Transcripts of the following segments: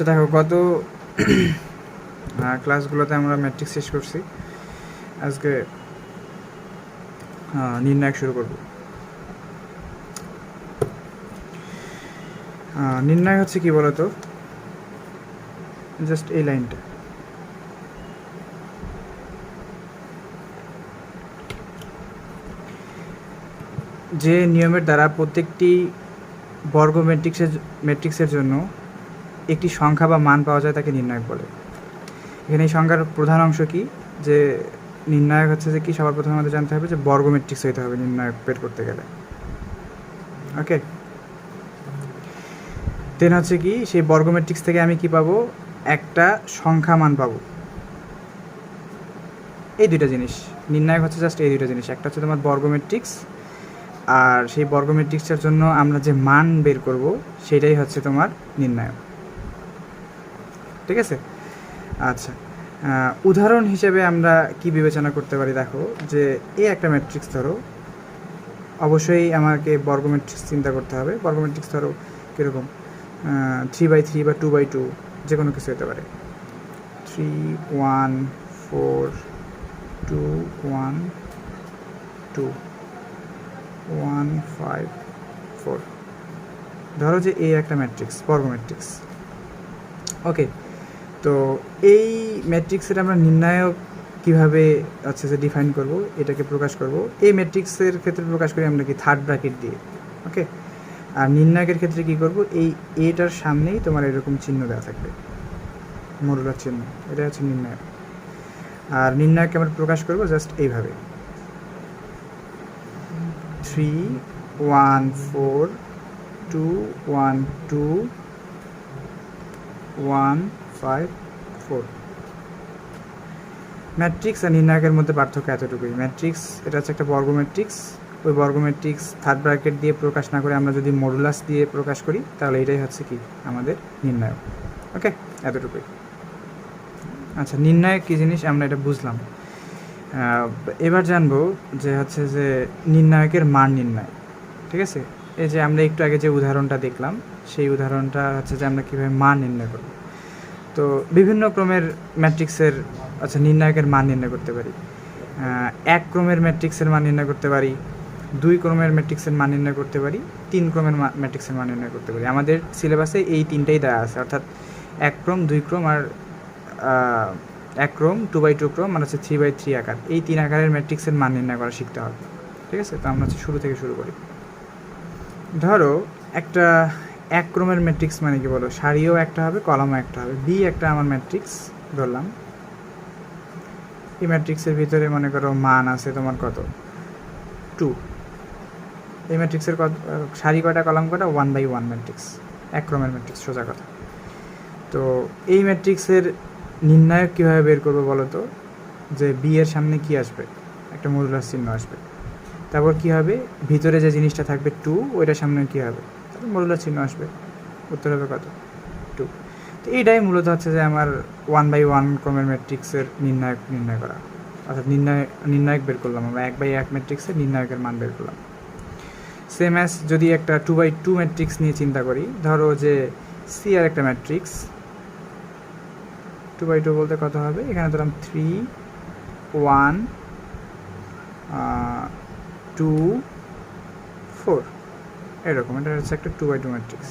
আচ্ছা দেখো, গত ক্লাসগুলোতে আমরা ম্যাট্রিক্স শেষ করছি। আজকে নির্ণায়ক শুরু করব। নির্ণয় হচ্ছে কি বলতো, জাস্ট এই লাইনটা, যে নিয়মের দ্বারা প্রত্যেকটি বর্গ ম্যাট্রিক্সের জন্য একটি সংখ্যা বা মান পাওয়া যায় তাকে নির্ণায়ক বলে। এখানে এই সংখ্যার প্রধান অংশ কি, যে নির্ণায়ক হচ্ছে যে কি, সবার প্রথমে আমাদের জানতে হবে যে বর্গ ম্যাট্রিক্স হইতে হবে নির্ণায়ক বের করতে গেলে। ওকে, দেন হচ্ছে কি, সেই বর্গ ম্যাট্রিক্স থেকে আমি কি পাবো, একটা সংখ্যা মান পাবো। এই দুইটা জিনিস নির্ণায়ক হচ্ছে, জাস্ট এই দুইটা জিনিস। একটা হচ্ছে তোমার বর্গ ম্যাট্রিক্স, আর সেই বর্গ ম্যাট্রিক্সের জন্য আমরা যে মান বের করব সেটাই হচ্ছে তোমার নির্ণায়ক। ঠিক আছে? আচ্ছা, উদাহরণ হিসেবে আমরা কি বিবেচনা করতে পারি, দেখো যে এই একটা ম্যাট্রিক্স ধরো, অবশ্যই আমাকে বর্গ ম্যাট্রিক্স চিন্তা করতে হবে। বর্গ ম্যাট্রিক্স ধরো কীরকম, 3/3 বা 2/2 যে কোনো কিছু হতে পারে। 3 1 4 2 1 2 1 5 4, ধরো যে এই একটা ম্যাট্রিক্স, বর্গ ম্যাট্রিক্স। ওকে, তো এই ম্যাট্রিক্সের আমরা নির্ণায়ক কীভাবে হচ্ছে যে ডিফাইন করব, এটাকে প্রকাশ করব। এই ম্যাট্রিক্সের ক্ষেত্রে প্রকাশ করি আমরা কি, থার্ড ব্র্যাকেট দিয়ে। ওকে, আর নির্ণায়কের ক্ষেত্রে কি করব, এই এটার সামনেই তোমার এরকম চিহ্ন দেওয়া থাকবে, মডুলার চিহ্ন, এটা হচ্ছে নির্ণায়ক। আর নির্ণায়ককে আমরা প্রকাশ করব জাস্ট এইভাবে, 3 1 4 2 1 2 1 5 4। ম্যাট্রিক্স আর নির্ণায়কের মধ্যে পার্থক্য এতটুকুই। ম্যাট্রিক্স এটা হচ্ছে একটা বর্গ ম্যাট্রিক্স, ওই বর্গ ম্যাট্রিক্স থার্ড ব্র্যাকেট দিয়ে প্রকাশ না করে আমরা যদি মডুলাস দিয়ে প্রকাশ করি তাহলে এটাই হচ্ছে কি আমাদের নির্ণায়ক। ওকে, এতটুকুই। আচ্ছা, নির্ণায়ক কী জিনিস আমরা এটা বুঝলাম। এবার জানবো যে হচ্ছে যে নির্ণায়কের মান নির্ণয়। ঠিক আছে, এই যে আমরা একটু আগে যে উদাহরণটা দেখলাম, সেই উদাহরণটা হচ্ছে যে আমরা কীভাবে মান নির্ণয় করব। তো বিভিন্ন ক্রমের ম্যাট্রিক্সের নির্ণায়কের মান নির্ণয় করতে পারি। এক ক্রমের ম্যাট্রিক্সের মান নির্ণয় করতে পারি, দুই ক্রমের ম্যাট্রিক্সের মান নির্ণয় করতে পারি, তিন ক্রমের ম্যাট্রিক্সের মান নির্ণয় করতে পারি। আমাদের সিলেবাসে এই তিনটাই দেওয়া আছে, অর্থাৎ এক ক্রম, দুই ক্রম আর এক ক্রম, 2/2 ক্রম, মানে হচ্ছে 3/3 আকার। এই তিন আকারের ম্যাট্রিক্সের মান নির্ণয় করা শিখতে হবে। ঠিক আছে, তো আমরা শুরু থেকে শুরু করি। ধরো একটা এক ক্রমের ম্যাট্রিক্স মানে কি বলো, সারিও একটা হবে, কলামও একটা হবে। বি একটা আমার ম্যাট্রিক্স ধরলাম। এই ম্যাট্রিক্সের ভিতরে মনে করো মান আছে তোমার কত, 2। এই ম্যাট্রিক্সের কত সারি কয়টা, কলাম কয়টা, 1/1 ম্যাট্রিক্স, এক ক্রমের ম্যাট্রিক্স, সোজা কথা। তো এই ম্যাট্রিক্সের নির্ণায়ক কীভাবে বের করবো বলো তো, যে বি এর সামনে কি আসবে, একটা মডুলাস চিহ্ন আসবে। তারপর কি হবে, ভিতরে যে জিনিসটা থাকবে 2, ওইটার সামনে কি হবে, তারপর মডুলাস চিহ্ন আসবে। উত্তর হবে কত, 2। তো এইটাই মূলত হচ্ছে যে আমার 1/1 ক্রমের ম্যাট্রিক্সের নির্ণয় করা, অর্থাৎ নির্ণায়ক বের করলাম আমরা 1/1 ম্যাট্রিক্সের নির্ণায়কের মান বের করলাম। সেম অ্যাজ যদি একটা 2/2 ম্যাট্রিক্স নিয়ে চিন্তা করি, ধরো যে সি আর একটা ম্যাট্রিক্স, 2/2 বলতে কত হবে, এখানে ধরলাম 3 1 2 4, এরকম। এটা হচ্ছে একটা 2/2 ম্যাট্রিক্স,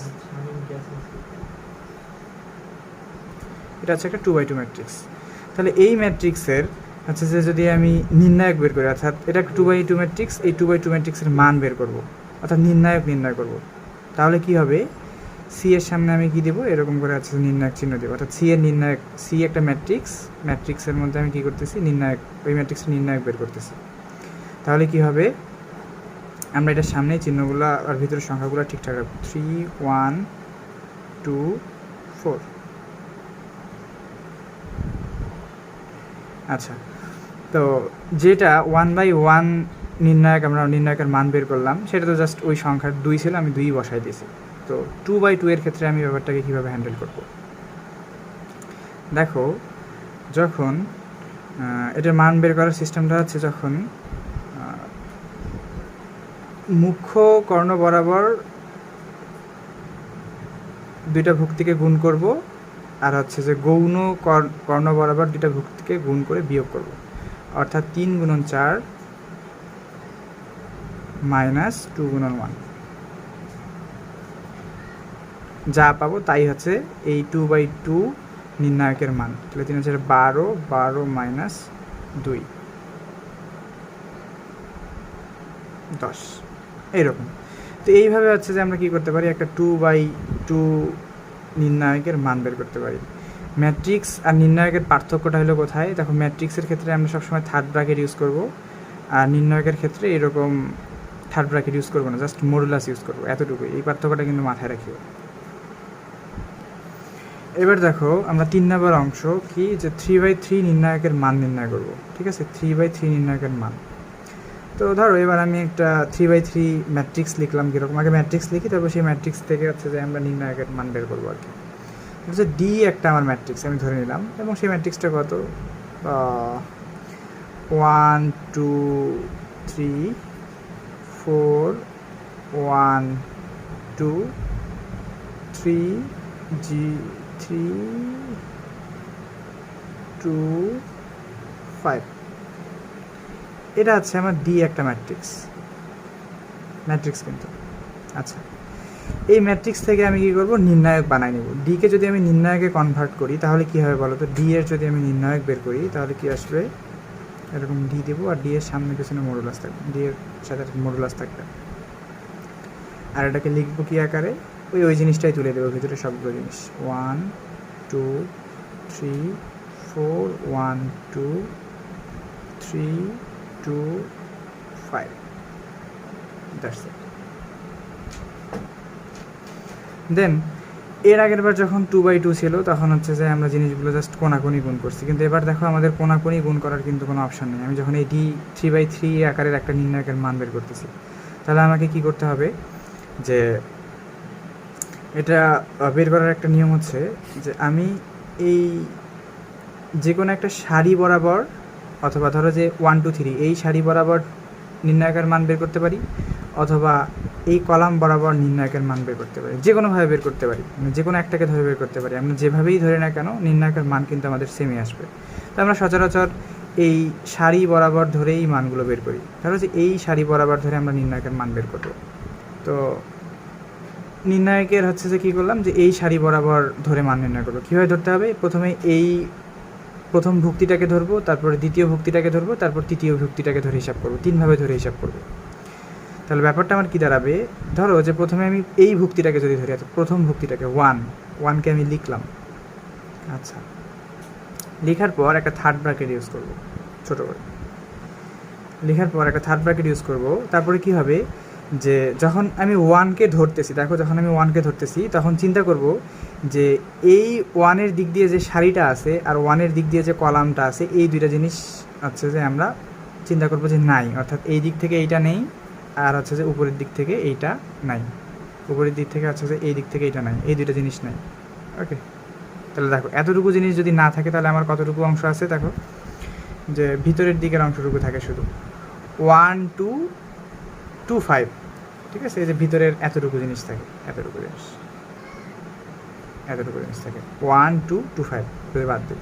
এটা হচ্ছে একটা 2/2 ম্যাট্রিক্স। তাহলে এই ম্যাট্রিক্সের হচ্ছে যে যদি আমি নির্ণায়ক বের করি, অর্থাৎ এটা একটা 2/2 ম্যাট্রিক্স, এই 2/2 ম্যাট্রিক্সের মান বের করব, অর্থাৎ নির্ণায়ক নির্ণয় করব, তাহলে কি হবে, সি এর সামনে আমি কি দেবো, এরকম করে হচ্ছে নির্ণায়ক চিহ্ন দেবো। অর্থাৎ সি এর নির্ণায়ক, সি একটা ম্যাট্রিক্সের মধ্যে আমি কী করতেছি, নির্ণায়ক, ওই ম্যাট্রিক্সের নির্ণায়ক বের করতেছি। তাহলে কি হবে, আমরা এটার সামনে চিহ্নগুলো আর ভিতরের সংখ্যাগুলো ঠিকঠাক রাখবো, 3 1 2 4। আচ্ছা, তো যেটা 1/1 নির্ণায়কের মান বের করলাম, সেটা তো জাস্ট ওই সংখ্যার 2 ছিল, আমি 2 বসাই দিয়েছি। তো 2/2 এর ক্ষেত্রে আমি ব্যাপারটাকে কীভাবে হ্যান্ডেল করব, দেখো যখন এটার মান বের করার সিস্টেমটা হচ্ছে, যখন মুখ্য কর্ণ বরাবর দুইটা ভুক্তিকে গুণ করব, আর হচ্ছে যে গৌণ কর্ণ বরাবর দুটা ভুক্তিকে গুণ করে বিয়োগ করব, অর্থাৎ 3 গুণন 4 মাইনাস 2 গুণন 1, যা পাবো তাই হচ্ছে এই 2/2 নির্ণায়কের মান। তাহলে 3 হচ্ছে 12, 12 মাইনাস 2 10, এইরকম। তো এইভাবে হচ্ছে যে আমরা কী করতে পারি, একটা 2/2 নির্ণায়কের মান বের করতে পারি। ম্যাট্রিক্স আর নির্ণায়কের পার্থক্যটা হলো কোথায়? দেখো, ম্যাট্রিক্সের ক্ষেত্রে আমরা সবসময় থার্ড ব্র্যাকেট ইউজ করব, আর নির্ণায়কের ক্ষেত্রে এরকম থার্ড ব্র্যাকেট ইউজ করবো না, জাস্ট মডুলাস ইউজ করবো, এতটুকুই। এই পার্থক্যটা কিন্তু মাথায় রাখিও। এবার দেখো, আমরা 3 নম্বর অংশ কি, যে 3/3 নির্ণায়কের মান নির্ণয় করব। ঠিক আছে, 3/3 নির্ণায়কের মান। তো ধরো এবার আমি একটা 3/3 ম্যাট্রিক্স লিখলাম। কীরকম? আগে ম্যাট্রিক্স লিখি, তারপর সেই ম্যাট্রিক্স থেকে হচ্ছে যে আমরা নির্ণায়কের মান বের করবো আর কি। হচ্ছে ডি একটা আমার ম্যাট্রিক্স আমি ধরে নিলাম, এবং সেই ম্যাট্রিক্সটা কত, 1 2 3 4 1 2 3 3 2 5, এটা হচ্ছে আমার ডি একটা ম্যাট্রিক্স কিন্তু। আচ্ছা, এই ম্যাট্রিক্স থেকে আমি কী করবো, নির্ণায়ক বানাই নেব। ডিকে যদি আমি নির্ণায়কে কনভার্ট করি তাহলে কী হবে বলো তো? ডি এর যদি আমি নির্ণায়ক বের করি তাহলে কি আসবে, এরকম ডি দেবো, আর ডি এর সামনে পেছনে মডুলাস থাকবে, ডি এর সাথে মডুলাস থাকবে, আর এটাকে লিখবো কী আকারে, ওই জিনিসটাই তুলে দেবো ভিতরে সবগুলো জিনিস। 1 2 3 4 1 2 3 2 5, দ্যাটস ইট। দেন এর আগের বার যখন 2/2 ছিল তখন হচ্ছে যে আমরা জিনিসগুলো জাস্ট কোনাকুনি গুণ করছি, কিন্তু এবার দেখো আমাদের কোনাকুনি গুণ করার কিন্তু কোনো অপশান নেই। আমি যখন এই ডি 3/3 আকারের একটা নির্ণায়কের মান বের করতেছি, তাহলে আমাকে কি করতে হবে, যে এটা বের করার একটা নিয়ম হচ্ছে যে আমি এই যে কোনো একটা সারি বরাবর, অথবা ধরো যে 1 2 3 এই সারি বরাবর নির্ণায়কের মান বের করতে পারি, অথবা এই কলাম বরাবর নির্ণায়কের মান বের করতে পারি, যে কোনোভাবে বের করতে পারি, মানে যে কোনো একটাকে ধরে বের করতে পারি। আমরা যেভাবেই ধরে না কেন নির্ণায়কের মান কিন্তু আমাদের সেমই আসবে। তো আমরা সচরাচর এই সারি বরাবর ধরেই মানগুলো বের করি। ধরো যে এই সারি বরাবর ধরে আমরা নির্ণায়কের মান বের করব। তো নির্ণায়কের হচ্ছে যে কী করলাম, যে এই সারি বরাবর ধরে মান নির্ণয় করবো। কীভাবে ধরতে হবে, প্রথমে এই প্রথম ভুক্তিটাকে ধরবো, তারপরে দ্বিতীয় ভুক্তিটাকে ধরবো, তারপর তৃতীয় ভুক্তিটাকে ধরে হিসাব করবো, 3ভাবে ধরে হিসাব করবো। তাহলে ব্যাপারটা আমার কী দাঁড়াবে, ধরো যে প্রথমে আমি এই ভুক্তিটাকে যদি ধরি, প্রথম ভুক্তিটাকে 1কে আমি লিখলাম। আচ্ছা, লেখার পর একটা থার্ড ব্র্যাকেট ইউজ করবো, ছোটো করে লেখার পর একটা থার্ড ব্র্যাকেট ইউজ করবো। তারপরে কি হবে, যে যখন আমি 1কে ধরতেছি, দেখো যখন আমি 1কে ধরতেছি তখন চিন্তা করব যে এই 1-এর দিক দিয়ে যে সারিটা আছে আর 1-এর দিক দিয়ে যে কলামটা আছে, এই দুইটা জিনিস হচ্ছে যে আমরা চিন্তা করবো যে নাই, অর্থাৎ এই দিক থেকে এইটা নেই, আর হচ্ছে যে উপরের দিক থেকে এইটা নাই, উপরের দিক থেকে হচ্ছে যে এই দিক থেকে এইটা নাই, এই দুইটা জিনিস নাই। ওকে, তাহলে দেখো এতটুকু জিনিস যদি না থাকে তাহলে আমার কতটুকু অংশ আছে, দেখো যে ভিতরের দিকের অংশটুকু থাকে শুধু 1 2 2 5, ঠিক আছে। এই যে ভিতরের এতটুকু জিনিস থাকে, এতটুকু জিনিস থাকে 1 2 2 5 বাদ দিই।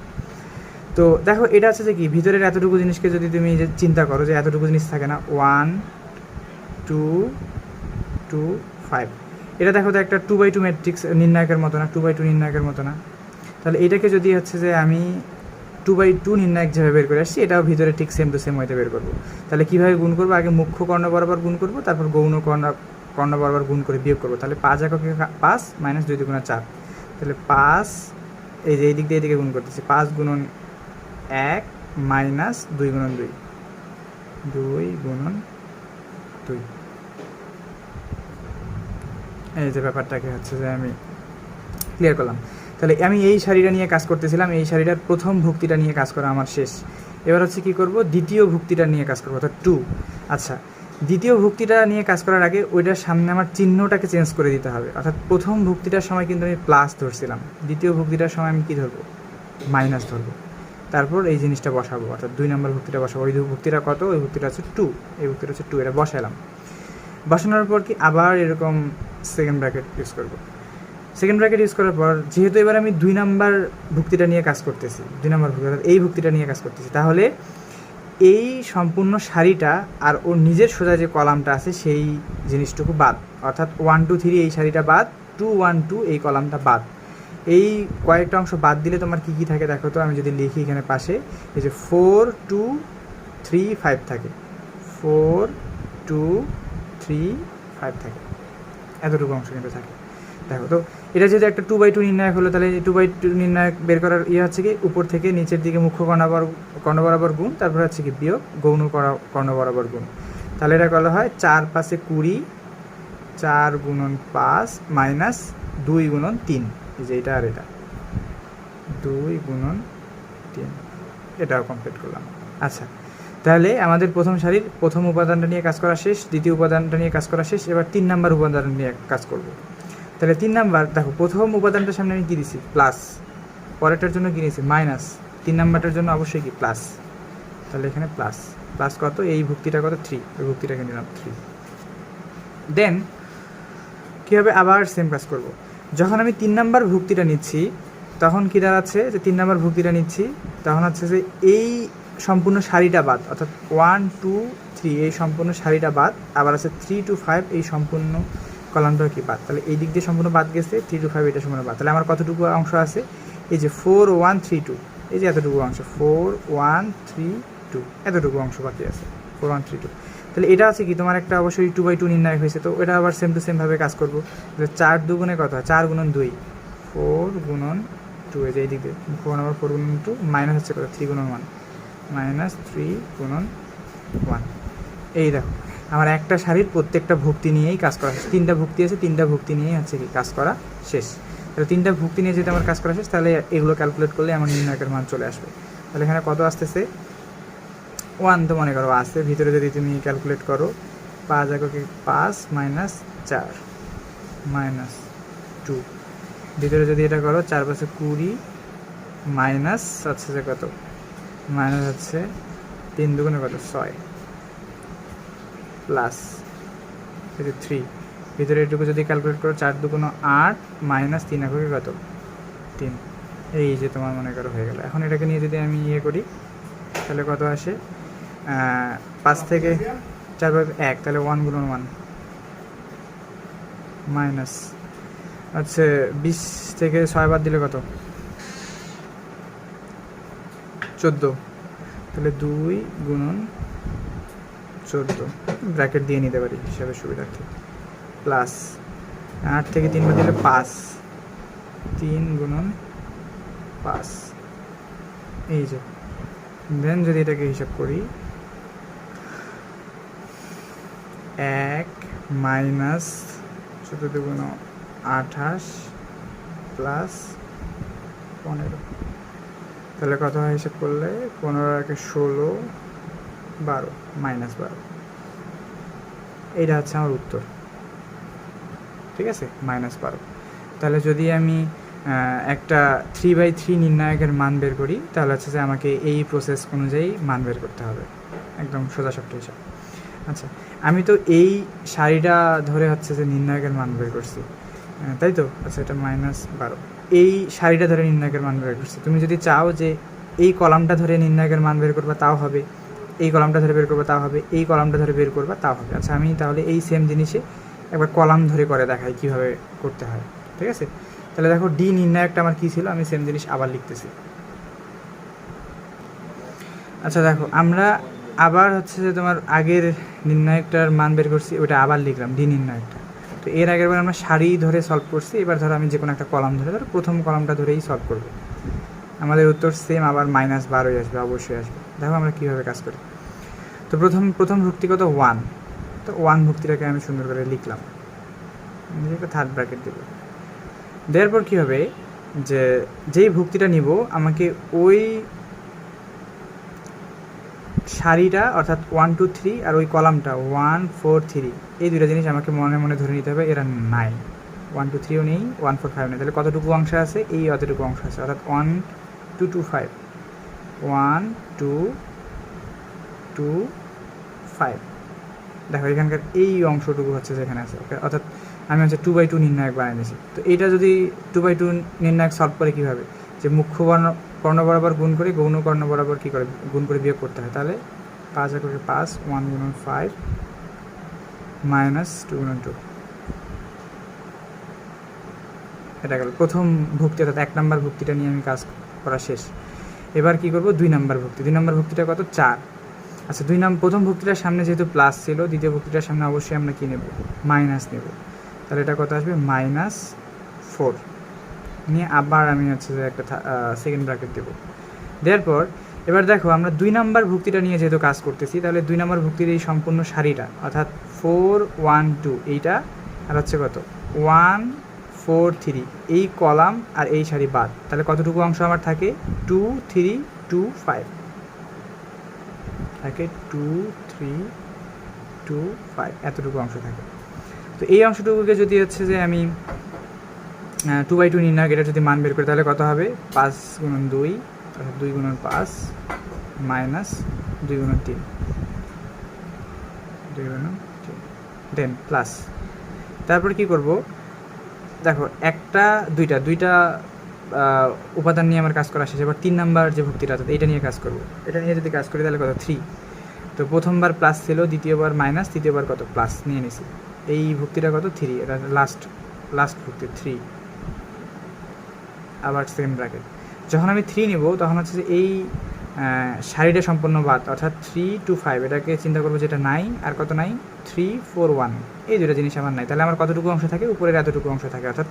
তো দেখো এটা হচ্ছে যে কি, ভিতরের এতটুকু জিনিসকে যদি তুমি যে চিন্তা করো যে এতটুকু জিনিস থাকে না, 1 2 2 5, এটা দেখো তো একটা 2/2 ম্যাট্রিক্স নির্ণায়কের মতো না, 2/2 নির্ণায়কের মতো না। তাহলে এটাকে যদি হচ্ছে যে আমি 2/2 নির্ণায়ক যেভাবে বের করে আসছি, এটাও ভিতরে ঠিক সেম টু সেম ওয়েতে বের করবো। তাহলে কীভাবে গুণ করবো, আগে মুখ্য কর্ণ বরাবর গুণ করবো, তারপর গৌণ কর্ণ বরাবর গুণ করে বিয়োগ করবো। তাহলে 5 এককে 5 মাইনাস 2 2 4, তাহলে 5, এই যে এই দিক দিয়ে এদিকে গুণ করতেছি, 5 গুণন 1 মাইনাস 2 গুণন 2, 2 গুণন 2। এই যে ব্যাপারটাকে হচ্ছে যে আমি ক্লিয়ার করলাম। তাহলে আমি এই শাড়িটা নিয়ে কাজ করতেছিলাম, এই শাড়িটার প্রথম ভুক্তিটা নিয়ে কাজ করা আমার শেষ। এবার হচ্ছে কী করব, দ্বিতীয় ভুক্তিটা নিয়ে কাজ করবো, অর্থাৎ 2। আচ্ছা, দ্বিতীয় ভুক্তিটা নিয়ে কাজ করার আগে ওইটার সামনে আমার চিহ্নটাকে চেঞ্জ করে দিতে হবে। অর্থাৎ প্রথম ভুক্তিটার সময় কিন্তু আমি প্লাস ধরছিলাম, দ্বিতীয় ভুক্তিটার সময় আমি কী ধরবো, মাইনাস ধরবো। তারপর এই জিনিসটা বসাবো, অর্থাৎ 2 নম্বর ভুক্তিটা বসাবো। ওই ভুক্তিটা কত, ওই ভুক্তিটা হচ্ছে 2, এই ভুক্তিটা হচ্ছে 2, এটা বসালাম। বসানোর পর কি আবার এরকম সেকেন্ড ব্র্যাকেট ইউজ করবো। সেকেন্ড ব্র্যাকেট ইউজ করার পর যেহেতু এবার আমি 2 নাম্বার ভুক্তিটা নিয়ে কাজ করতেছি, 2 নাম্বার ভুক্তি অর্থাৎ এই ভুক্তিটা নিয়ে কাজ করতেছি, তাহলে এই সম্পূর্ণ সারিটা আর ওর নিজের সোজা যে কলামটা আছে সেই জিনিসটুকু বাদ, অর্থাৎ 1 2 3 এই সারিটা বাদ, 2 1 2 এই কলামটা বাদ। এই কয়েকটা অংশ বাদ দিলে তোমার কী কী থাকে দেখো তো, আমি যদি লিখি এখানে পাশে, এই যে 4 2 3 5 থাকে, 4 2 3 5 থাকে, এতটুকু অংশ কিন্তু থাকে। দেখো তো এটা যেহেতু একটা 2/2 নির্ণায়ক হলো, তাহলে 2/2 নির্ণায়ক বের করার হচ্ছে কি, উপর থেকে নিচের দিকে মুখ্য কর্ণ বরাবর গুণ, তারপর হচ্ছে কি বিয়োগ গৌণ কর্ণ বরাবর গুণ। তাহলে এটা করা হয় 4 5 20, 4 গুণন 5 মাইনাস 2 গুণন 3, এই যে এটা আর এটা 2 গুণন 3, এটাও কমপ্লিট করলাম। আচ্ছা, তাহলে আমাদের প্রথম সারির প্রথম উপাদানটা নিয়ে কাজ করা শেষ, দ্বিতীয় উপাদানটা নিয়ে কাজ করা শেষ, এবার 3 নাম্বার উপাদান নিয়ে কাজ করব। তাহলে 3 নাম্বার দেখো, প্রথম উপাদানটার সামনে আমি কী দিছি প্লাস, পরেরটার জন্য কী নিয়েছি মাইনাস, 3 নাম্বারটার জন্য অবশ্যই কি প্লাস, তাহলে এখানে প্লাস প্লাস কত, এই ভুক্তিটা কত 3, এই ভুক্তিটাকে নিলাম 3। দেন কী হবে, আবার সেম কাজ করব। যখন আমি 3 নাম্বার ভুক্তিটা নিচ্ছি তখন কী দাঁড়াচ্ছে, যে 3 নাম্বার ভুক্তিটা নিচ্ছি তখন হচ্ছে যে এই সম্পূর্ণ সারিটা বাদ, অর্থাৎ 1 2 3 এই সম্পূর্ণ সারিটা বাদ, আবার আছে 3 2 5 এই সম্পূর্ণ কলামটা কি বাদ, তাহলে এই দিক দিয়ে সম্পূর্ণ বাদ গেছে, 3 2 5 এটা সম্পূর্ণ বাদ। তাহলে আমার কতটুকু অংশ আছে, এই যে 4 1 3 2, এই যে এতটুকু অংশ 4 1 3 2, এতটুকু অংশ বাকি আছে 4 1 3 2। তাহলে এটা আছে কি তোমার একটা অবশ্যই 2/2 নির্ণায়ক হয়েছে, তো এটা আবার সেম টু সেমভাবে কাজ করবো। তাহলে 4 2 গুণে কত হয়, 4 গুণন 2, 4 গুণন 2, এই যে এই দিক দিয়ে 4 গুণন 2 মাইনাস হচ্ছে কত 3 গুণন 1, মাইনাস 3 গুণন 1। এই দেখো আমার একটা সারির প্রত্যেকটা ভুক্তি নিয়েই কাজ করা শেষ, 3টা ভুক্তি আছে, 3টা ভুক্তি নিয়েই হচ্ছে কি কাজ করা শেষ। তাহলে 3টা ভুক্তি নিয়ে যদি আমার কাজ করা শেষ, তাহলে এগুলো ক্যালকুলেট করলে আমার নির্ণায়কের মান চলে আসবে। তাহলে এখানে কত আসতেছে, 1 তো মনে করো আসছে, ভিতরে যদি তুমি ক্যালকুলেট করো 5 এককে 5 মাইনাস 4 মাইনাস 2, ভিতরে যদি এটা করো 4 5 20 মাইনাস হচ্ছে যে কত, মাইনাস হচ্ছে 3 দুগুণে কত 6 প্লাস এই যে 3, ভিতরে এটুকু যদি ক্যালকুলেট করো 4 দুগুণ 8 মাইনাস 3 এককে কত 3, এই যে তোমার মনে করো হয়ে গেল। এখন এটাকে নিয়ে যদি আমি ইয়ে করি তাহলে কত আসে, 5 থেকে 4 1, তাহলে 1 গুণন 1 মাইনাস আচ্ছা 20 থেকে 6 বাদ দিলে কত 14, তাহলে 2 গুণন 14, ব্র্যাকেট দিয়ে নিতে পারি হিসাবে সুবিধার্থে, প্লাস 8 থেকে 3 বাদ দিলে 5, 3 গুণন 5, এই যে। দেন যদি এটাকে হিসাব করি 1 মাইনাস 14 দুগুণ 28 প্লাস 15, তাহলে কত হয় হিসাব করলে 15 একে 16 12 মাইনাস 12, এইটা হচ্ছে আমার উত্তর, ঠিক আছে মাইনাস 12। তাহলে যদি আমি একটা 3/3 নির্ণায়কের মান বের করি তাহলে হচ্ছে যে আমাকে এই প্রসেস অনুযায়ী মান বের করতে হবে, একদম সোজাসাপটা হিসাব। আচ্ছা, আমি তো এই সারিটা ধরে হচ্ছে যে নির্ণায়কের মান বের করছি, তাই তো? আচ্ছা, এটা মাইনাস 12, এই সারিটা ধরে নির্ণায়কের মান বের করছি। তুমি যদি চাও যে এই কলামটা ধরে নির্ণায়কের মান বের করবা তাও হবে, এই কলামটা ধরে বের করবা তাও হবে, এই কলামটা ধরে বের করবা তাও হবে। আচ্ছা, আমি তাহলে এই সেম জিনিসে একবার কলাম ধরে করে দেখাই কীভাবে করতে হয়, ঠিক আছে? তাহলে দেখো ডি নির্ণায়কটা আমার কী ছিল, আমি সেম জিনিস আবার লিখতেছি। আচ্ছা দেখো, আমরা আবার হচ্ছে যে তোমার আগের নির্ণায়কটার মান বের করছি, ওটা আবার লিখলাম ডি নির্ণায়কটা। তো এর আগের বার আমরা সারি ধরে সলভ করছি, এবার ধরো আমি যে কোনো একটা কলাম ধরে ধরো প্রথম কলামটা ধরেই সলভ করব। আমাদের উত্তর সেম আবার মাইনাস 12 আসবে, অবশ্যই আসবে। দেখো আমরা কীভাবে কাজ করি। তো প্রথম ভুক্তিগত 1, তো 1 ভুক্তিটাকে আমি সুন্দর করে লিখলাম, একটা থার্ড ব্র্যাকেট দেবো। দেওয়ার পর কী হবে, যে যেই ভুক্তিটা নিব আমাকে ওই সারিটা অর্থাৎ 1 2 3 আর ওই কলামটা 1 4 3 এই দুটো জিনিস আমাকে মনে মনে ধরে নিতে হবে এরা নাই, 1 2 3ও নেই, 1 4 5 নেই। তাহলে কতটুকু অংশ আছে, এই অতটুকু অংশ আছে, অর্থাৎ 1 2 2 5 1 2 2 5। দেখো এখানকার এই অংশটুকু হচ্ছে যেখানে আছে, অর্থাৎ আমি হচ্ছে 2/2 নির্ণায়ক বানিয়ে নিয়েছি। তো এইটা যদি 2/2 নির্ণায়ক সলভ করে কীভাবে, যে মুখ্য কর্ণ বরাবর গুণ করে গৌণ কর্ণ বরাবর কী করে গুণ করে বিয়োগ করতে হয়। তাহলে 5 এককে 5, 1 গুণন 5 মাইনাস 2 গুণন 2, এটা গেল প্রথম ভুক্তি, অর্থাৎ 1 নম্বর ভুক্তিটা নিয়ে আমি কাজ করা শেষ। এবার কি করব, 2 নম্বর ভুক্তি। 2 নম্বর ভুক্তিটা কত, 4। আচ্ছা, প্রথম ভুক্তিটার সামনে যেহেতু প্লাস ছিল, দ্বিতীয় ভুক্তিটার সামনে অবশ্যই আমরা কী নেব, মাইনাস নেব। তাহলে এটা কত আসবে, -4 নিয়ে আবার আমি হচ্ছে যে একটা সেকেন্ড ব্র্যাকেট দেবো। দেওয়ার পর এবার দেখো, আমরা 2 নম্বর ভুক্তিটা নিয়ে যেহেতু কাজ করতেছি, তাহলে 2 নম্বর ভুক্তির এই সম্পূর্ণ সারিটা, অর্থাৎ 4 1 2 এইটা, আর হচ্ছে কত 1 4 3, এই কলাম আর এই সারি বাদ। তাহলে কতটুকু অংশ আমার থাকে, 2 3 2 5 থাকে, 2 3 2 5 এতটুকু অংশ থাকে। তো এই অংশটুকুকে যদি হচ্ছে যে আমি 2/2 নির্ণায়ক এটা যদি মান বের করি, তাহলে কত হবে, 5 গুণন 2, অর্থাৎ 2 গুণন 5 মাইনাস 2 গুণন 3, 2 গুণন 3, দেন প্লাস। তারপর কি করব, দেখো একটা দুইটা উপাদান নিয়ে আমার কাজ করা শেষ। এবার 3 নাম্বার যে ভুক্তিটা, অর্থাৎ এইটা নিয়ে কাজ করব। এটা নিয়ে যদি কাজ করি তাহলে কত, 3। তো প্রথমবার প্লাস ছিল, দ্বিতীয়বার মাইনাস, তৃতীয়বার কত, প্লাস নিয়ে নিছি। এই ভুক্তিটা কত, 3, এটা লাস্ট ভুক্তি 3, আবার সেকেন্ড ব্র্যাকেট। যখন আমি 3 নেব তখন হচ্ছে যে এই সারিটা সম্পূর্ণ বাদ, অর্থাৎ 3 2 5 এটাকে চিন্তা করবো যেটা নাই, আর কত নাই, 3 4 1, এই দুটো জিনিস আমার নাই। তাহলে আমার কতটুকু অংশ থাকে, উপরের এতটুকু অংশ থাকে, অর্থাৎ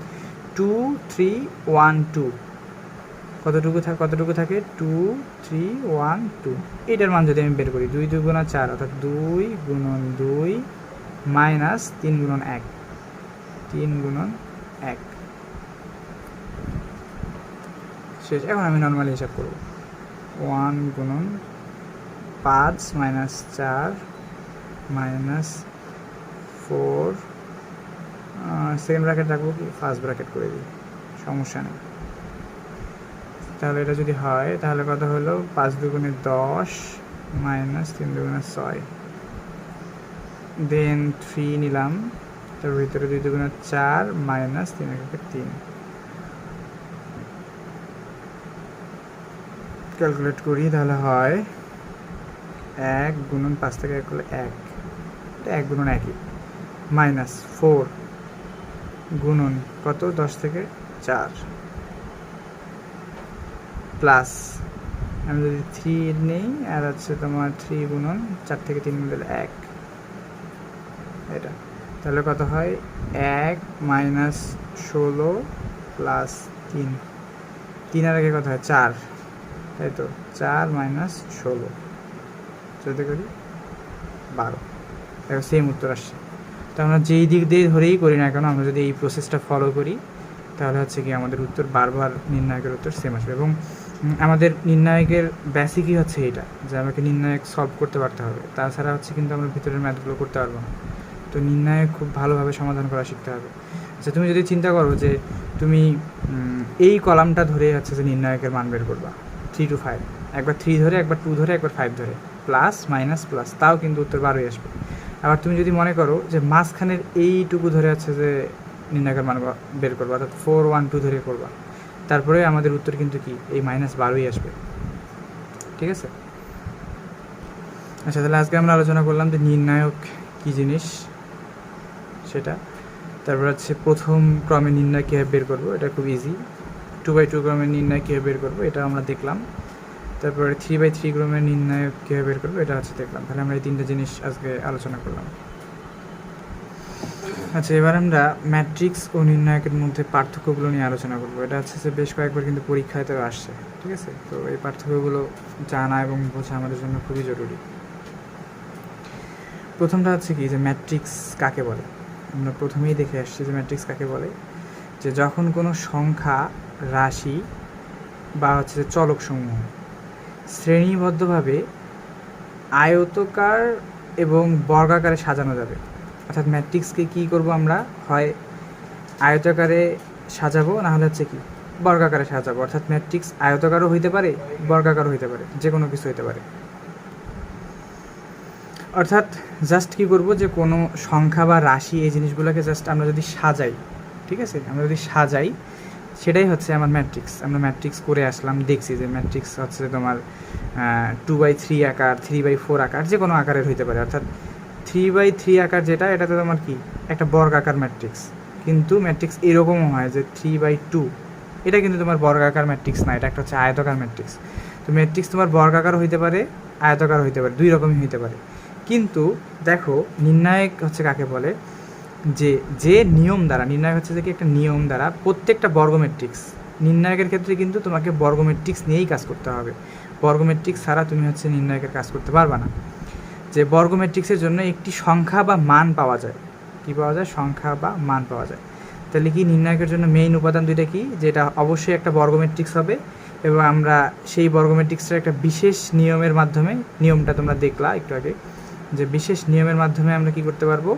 2 3 1 2, কতটুকু থাকে 2 3 1 2। এইটার মান যদি আমি বের করি, 2 2 গুণন 4, অর্থাৎ 2 গুণন 2 মাইনাস 3 গুণন 1, 3 গুণন 1 শেষ। এখন আমি নর্মালি হিসাব করব, 1 গুণন 5 মাইনাস 4 মাইনাস 4, সেকেন্ড ব্র্যাকেট রাখবো কি, ফার্স্ট ব্র্যাকেট করে দিই, সমস্যা নেই। তাহলে এটা যদি হয় তাহলে কত হলো, 5 দুগুণে 10 মাইনাস 3 দুগুণে 6, দেন 3 নিলাম, তার ভিতরে 2 দুগুণে 4 মাইনাস 3 এককে 3, ক্যালকুলেট করি তাহলে হয় 1 গুণন 5 থেকে 1 করলে 1, 1 গুণন 1ই, মাইনাস 4 গুণন কত, 10 থেকে 4, প্লাস আমি যদি 3 নেই, আর হচ্ছে তোমার 3 গুণন 4 থেকে 3 দিলে 1, এটা তাহলে কত হয়, 1 মাইনাস 16 প্লাস 3, 3 আর আগে কত হয় 4, তাই তো, 4 মাইনাস 16 যদি করি 12, দেখো সেম উত্তর আসছে। তো আমরা যেই দিক দিয়ে ধরেই করি না কেন, আমরা যদি এই প্রসেসটা ফলো করি তাহলে হচ্ছে কি আমাদের উত্তর বারবার নির্ণায়কের উত্তর সেম আসবে। এবং আমাদের নির্ণায়কের বেসিকই হচ্ছে এইটা, যে আমাকে নির্ণায়ক সলভ করতে পারতে হবে, তাছাড়া হচ্ছে কিন্তু আমরা ভিতরের ম্যাথগুলো করতে পারবো না। তো নির্ণায়ক খুব ভালোভাবে সমাধান করা শিখতে হবে। আচ্ছা, তুমি যদি চিন্তা করো যে তুমি এই কলামটা ধরে হচ্ছে যে নির্ণায়কের মান বের করবা, 3 to 5, একবার 3 ধরে, একবার 2 ধরে, একবার 5 ধরে, প্লাস মাইনাস প্লাস, তাও কিন্তু উত্তর 12ই আসবে। আবার তুমি যদি মনে করো যে মাঝখানের এইটুকু ধরে হচ্ছে যে নির্ণায়কের মান বের করবা, অর্থাৎ 4 1 2 ধরে করবা, তারপরে আমাদের উত্তর কিন্তু কি এই -12ই আসবে। ঠিক আছে? আচ্ছা, তাহলে আজকে আমরা আলোচনা করলাম যে নির্ণায়ক কী জিনিস সেটা, তারপর হচ্ছে প্রথম ক্রমে নির্ণয় কীভাবে বের করবো, এটা খুব ইজি। 2/2 ক্রমের নির্ণয় কীভাবে বের করবো এটা আমরা দেখলাম। তারপরে 3/3 ক্রমের নির্ণয় কীভাবে বের করবো এটা হচ্ছে দেখলাম। তাহলে আমরা এই 3টে জিনিস আজকে আলোচনা করলাম। আচ্ছা, এবার আমরা ম্যাট্রিক্স ও নির্ণায়কের মধ্যে পার্থক্যগুলো নিয়ে আলোচনা করবো। এটা হচ্ছে যে বেশ কয়েকবার কিন্তু পরীক্ষাতেও আসছে। ঠিক আছে? তো এই পার্থক্যগুলো জানা এবং বোঝা আমাদের জন্য খুবই জরুরি। প্রথমটা হচ্ছে কি, যে ম্যাট্রিক্স কাকে বলে। আমরা প্রথমেই দেখে আসছি যে ম্যাট্রিক্স কাকে বলে, যে যখন কোনো সংখ্যা, রাশি বা হচ্ছে যে চলকসমূহ শ্রেণীবদ্ধভাবে আয়তকার এবং বর্গাকারে সাজানো যাবে। অর্থাৎ ম্যাট্রিক্সকে কী করব আমরা, হয় আয়তাকারে সাজাবো, না হলে হচ্ছে কি বর্গাকারে সাজাবো। অর্থাৎ ম্যাট্রিক্স আয়তাকারও হইতে পারে, বর্গাকারও হইতে পারে, যে কোনো কিছু হইতে পারে। অর্থাৎ জাস্ট কী করবো, যে কোনো সংখ্যা বা রাশি এই জিনিসগুলোকে জাস্ট আমরা যদি সাজাই, ঠিক আছে, আমরা যদি সাজাই সেটাই হচ্ছে আমার ম্যাট্রিক্স। আমরা ম্যাট্রিক্স করে আসলাম, দেখছি যে ম্যাট্রিক্স হচ্ছে তোমার 2/3 আকার, 3/4 আকার, যে কোনো আকারের হইতে পারে। অর্থাৎ 3/3 আকার যেটা, এটা তো তোমার কি একটা বর্গাকার ম্যাট্রিক্স। কিন্তু ম্যাট্রিক্স এরকমও হয় যে 3/2, এটা কিন্তু তোমার বর্গাকার ম্যাট্রিক্স না, এটা একটা হচ্ছে আয়তাকার ম্যাট্রিক্স। তো ম্যাট্রিক্স তোমার বর্গাকার হইতে পারে, আয়তাকার হইতে পারে, দুই রকমই হইতে পারে। কিন্তু দেখো নির্ণায়ক হচ্ছে কাকে বলে, যে নিয়ম দ্বারা, নির্ণায়ক হচ্ছে যে কি একটা নিয়ম দ্বারা প্রত্যেকটা বর্গ ম্যাট্রিক্স, নির্ণায়কের ক্ষেত্রে কিন্তু তোমাকে বর্গ ম্যাট্রিক্স নিয়েই কাজ করতে হবে। বর্গ ম্যাট্রিক্স ছাড়া তুমি হচ্ছে নির্ণায়কের কাজ করতে পারবে না। যে বর্গ ম্যাট্রিক্সের জন্য একটি সংখ্যা বা মান পাওয়া যায়। কী পাওয়া যায়? সংখ্যা বা মান পাওয়া যায়। তাহলে কি নির্ণায়কের জন্য মেইন উপাদান দুইটা কি, যেটা অবশ্যই একটা বর্গ ম্যাট্রিক্স হবে, এবং আমরা সেই বর্গ ম্যাট্রিক্সটার একটা বিশেষ নিয়মের মাধ্যমে, নিয়মটা তোমরা দেখলা একটু আগে, যে বিশেষ নিয়মের মাধ্যমে আমরা কি করতে পারবো,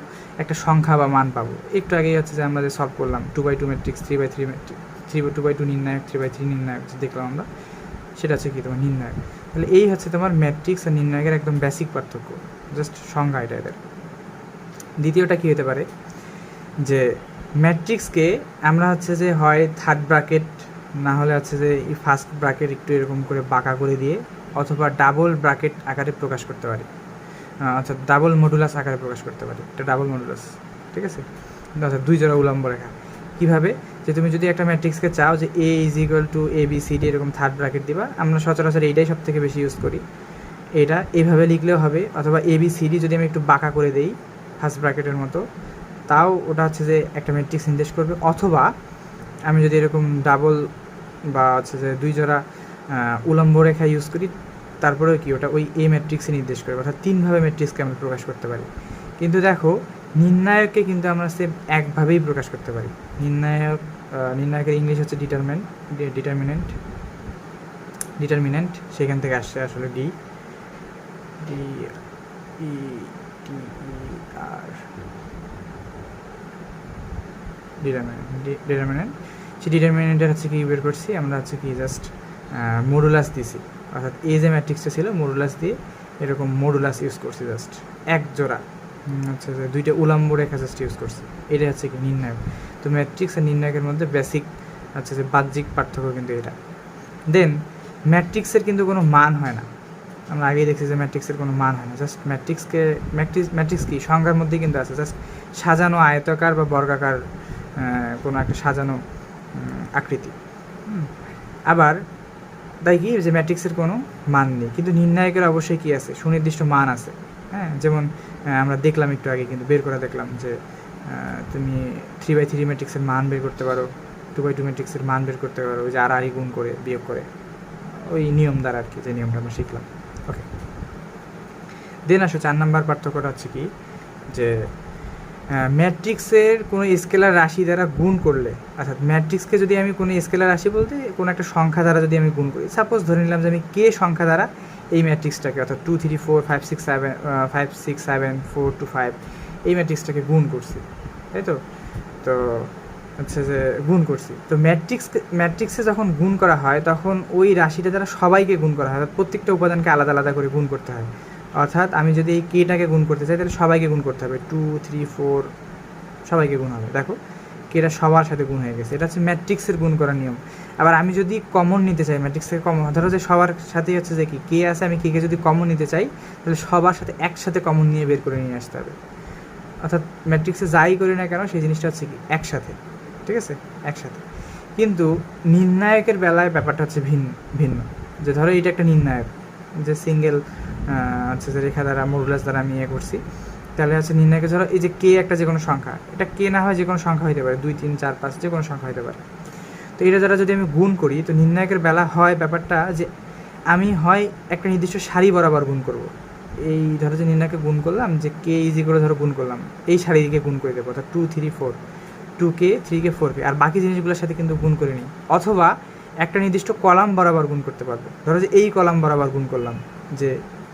একটা সংখ্যা বা মান পাবো। একটু আগেই হচ্ছে যে আমরা যে সলভ করলাম 2/2 ম্যাট্রিক্স, 3/3 ম্যাট্রিক্স, 2/2 নির্ণায়ক, 3/3 নির্ণায়ক যে দেখলাম আমরা, সেটা হচ্ছে কি তোমার নির্ণায়ক। তাহলে এই হচ্ছে তোমার ম্যাট্রিক্স আর নির্ণায়কের একদম বেসিক পার্থক্য, জাস্ট সংজ্ঞা এটা এদের। দ্বিতীয়টা কী হতে পারে, যে ম্যাট্রিক্সকে আমরা হচ্ছে যে হয় থার্ড ব্র্যাকেট, না হলে হচ্ছে যে এই ফার্স্ট ব্র্যাকেট একটু এরকম করে বাঁকা করে দিয়ে, অথবা ডাবল ব্র্যাকেট আকারে প্রকাশ করতে পারি, অর্থাৎ ডাবল মডুলাস আকারে প্রকাশ করতে পারি। এটা ডাবল মডুলাস, ঠিক আছে, অর্থাৎ দুই জোড়া উলম্ব রেখা। কীভাবে, যে তুমি যদি একটা ম্যাট্রিক্সকে চাও যে A = ABCD এরকম থার্ড ব্র্যাকেট দিবা, আমরা সচরাচর এইটাই সব থেকে বেশি ইউজ করি। এটা এইভাবে লিখলেও হবে, অথবা ABCD যদি আমি একটু বাঁকা করে দেই ফার্স্ট ব্র্যাকেটের মতো, তাও ওটা হচ্ছে যে একটা ম্যাট্রিক্স নির্দেশ করবে। অথবা আমি যদি এরকম ডাবল বা হচ্ছে যে দুই জোড়া উলম্ব রেখা ইউজ করি, তারপরেও কি ওটা ওই A ম্যাট্রিক্সে নির্দেশ করবে। অর্থাৎ তিনভাবে ম্যাট্রিক্সকে আমরা প্রকাশ করতে পারি। কিন্তু দেখো নির্ণায়ককে কিন্তু আমরা সেম একভাবেই প্রকাশ করতে পারি। নির্ণায়কের ইংলিশ হচ্ছে ডিটারমিনেন্ট, সেখান থেকে আসছে আসলে ডিটারমিনেন্ট। সেই ডিটারমিনেন্টের হচ্ছে কি বের করছি আমরা, হচ্ছে কি জাস্ট মডুলাস দিছি। অর্থাৎ এই যে ম্যাট্রিক্সটা ছিল মডুলাস দিয়ে এরকম মডুলাস ইউজ করছি, জাস্ট এক জোড়া হচ্ছে যে দুইটা উলম্ব রেখা জাস্ট ইউজ করছি। এটাই হচ্ছে কি নির্ণায়ক। তো ম্যাট্রিক্স আর নির্ণায়কের মধ্যে বেসিক হচ্ছে যে বাহ্যিক পার্থক্য কিন্তু এটা। দেন ম্যাট্রিক্সের কিন্তু কোনো মান হয় না, আমরা আগেই দেখছি যে ম্যাট্রিক্সের কোনো মান হয় না। জাস্ট ম্যাট্রিক্স কি সংজ্ঞার মধ্যেই কিন্তু আছে, জাস্ট সাজানো আয়তাকার বা বর্গাকার কোনো একটা সাজানো আকৃতি। আবার তাই কি যে ম্যাট্রিক্সের কোনো মান নেই, কিন্তু নির্ণায়কের অবশ্যই কী আছে, সুনির্দিষ্ট মান আছে। হ্যাঁ, যেমন আমরা দেখলাম একটু আগে, কিন্তু বের করে দেখলাম যে তুমি 3/3 ম্যাট্রিক্সের মান বের করতে পারো, 2/2 ম্যাট্রিক্সের মান বের করতে পারো, ওই যে আর গুণ করে বিয়োগ করে, ওই নিয়ম দ্বারা আর কি, যে নিয়মটা আমরা শিখলাম। ওকে, দেন আসো 4 নাম্বার পার্থক্যটা হচ্ছে কি, যে ম্যাট্রিক্সের কোনো স্কেলার রাশি দ্বারা গুণ করলে, অর্থাৎ ম্যাট্রিক্সকে যদি আমি কোনো স্কেলার রাশি বলতে কোনো একটা সংখ্যা দ্বারা যদি আমি গুণ করি, সাপোজ ধরে নিলাম যে আমি কে সংখ্যা দ্বারা এই ম্যাট্রিক্সটাকে, অর্থাৎ 2 3 4 5 6 7 4 2 5 এই ম্যাট্রিক্সটাকে গুণ করছি, তাই তো হচ্ছে যে গুণ করছি। তো ম্যাট্রিক্সে যখন গুণ করা হয় তখন ওই রাশিটা দ্বারা সবাইকে গুণ করা হয়, অর্থাৎ প্রত্যেকটা উপাদানকে আলাদা আলাদা করে গুণ করতে হয়। অর্থাৎ আমি যদি এই কেটাকে গুণ করতে চাই তাহলে সবাইকে গুণ করতে হবে, 2 3 4 সবাইকে গুণ হবে। দেখো কেটা সবার সাথে গুণ হয়ে গেছে, এটা হচ্ছে ম্যাট্রিক্সের গুণ করার নিয়ম। আবার আমি যদি কমন নিতে চাই, ম্যাট্রিক্সের কমন, ধরো যে সবার সাথেই হচ্ছে যে কি কে আছে, আমি কে যদি কমন নিতে চাই তাহলে সবার সাথে একসাথে কমন নিয়ে বের করে নিয়ে আসতে হবে। অর্থাৎ ম্যাট্রিক্সে যাই করি না কেন সেই জিনিসটা হচ্ছে কি একসাথে, ঠিক আছে, একসাথে। কিন্তু নির্ণায়কের বেলায় ব্যাপারটা হচ্ছে ভিন্ন। যে ধরো এইটা একটা নির্ণায়ক, যে সিঙ্গেল হচ্ছে যে রেখা দ্বারা মডুলাস দ্বারা আমি করছি, তাহলে হচ্ছে নির্ণায়কে ধরো এই যে কে একটা যে কোনো সংখ্যা, এটা কে না হয় যে কোনো সংখ্যা হতে পারে, 2 3 4 5 যে কোনো সংখ্যা হতে পারে। তো এটা দ্বারা যদি আমি গুণ করি, তো নির্ণায়কের বেলা হয় ব্যাপারটা যে আমি হয় একটা নির্দিষ্ট সারি বরাবর গুণ করব। এই ধরো যে নির্ণায়কে গুণ করলাম, যে কে ইজি করে ধরো গুণ করলাম, এই সারিকে গুণ করে দেবো, অর্থাৎ 2 3 4 2কে 3কে 4কে, আর বাকি জিনিসগুলোর সাথে কিন্তু গুণ করে নিই। অথবা একটা নির্দিষ্ট কলাম বরাবর গুণ করতে পারবো, ধরো যে এই কলাম বরাবর গুণ করলাম, যে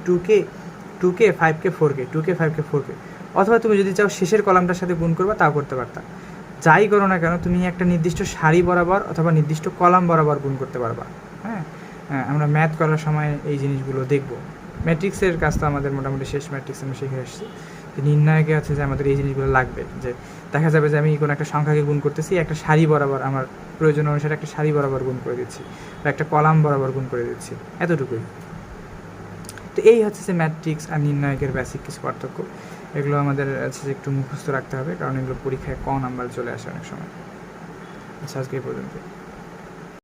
2কে 5কে 4কে, 2কে 5কে 4কে। অথবা তুমি যদি চাও শেষের কলামটার সাথে গুণ করবা, তাও করতে পারতা। যাই করো না কেন তুমি একটা নির্দিষ্ট সারি বরাবর অথবা নির্দিষ্ট কলাম বরাবর গুণ করতে পারবা। হ্যাঁ, আমরা ম্যাথ করার সময় এই জিনিসগুলো দেখব, ম্যাট্রিক্সের কাজ তো আমাদের মোটামুটি শেষ, ম্যাট্রিক্স আমরা শিখে এসেছি। যে নির্ণায়কে হচ্ছে যে আমাদের এই জিনিসগুলো লাগবে, যে দেখা যাবে যে আমি কোনো একটা সংখ্যাকে গুণ করতেছি, একটা সারি বরাবর আমার প্রয়োজন অনুসারে একটা সারি বরাবর গুণ করে দিচ্ছি, বা একটা কলাম বরাবর গুণ করে দিচ্ছি, এতটুকুই। তো এই হচ্ছে যে ম্যাট্রিক্স আর নির্ণায়কের বেসিক কিছু পার্থক্য। এগুলো আমাদের হচ্ছে যে একটু মুখস্থ রাখতে হবে, কারণ এগুলো পরীক্ষায় নাম্বার চলে আসে অনেক সময়। আচ্ছা, আজকে এই পর্যন্ত।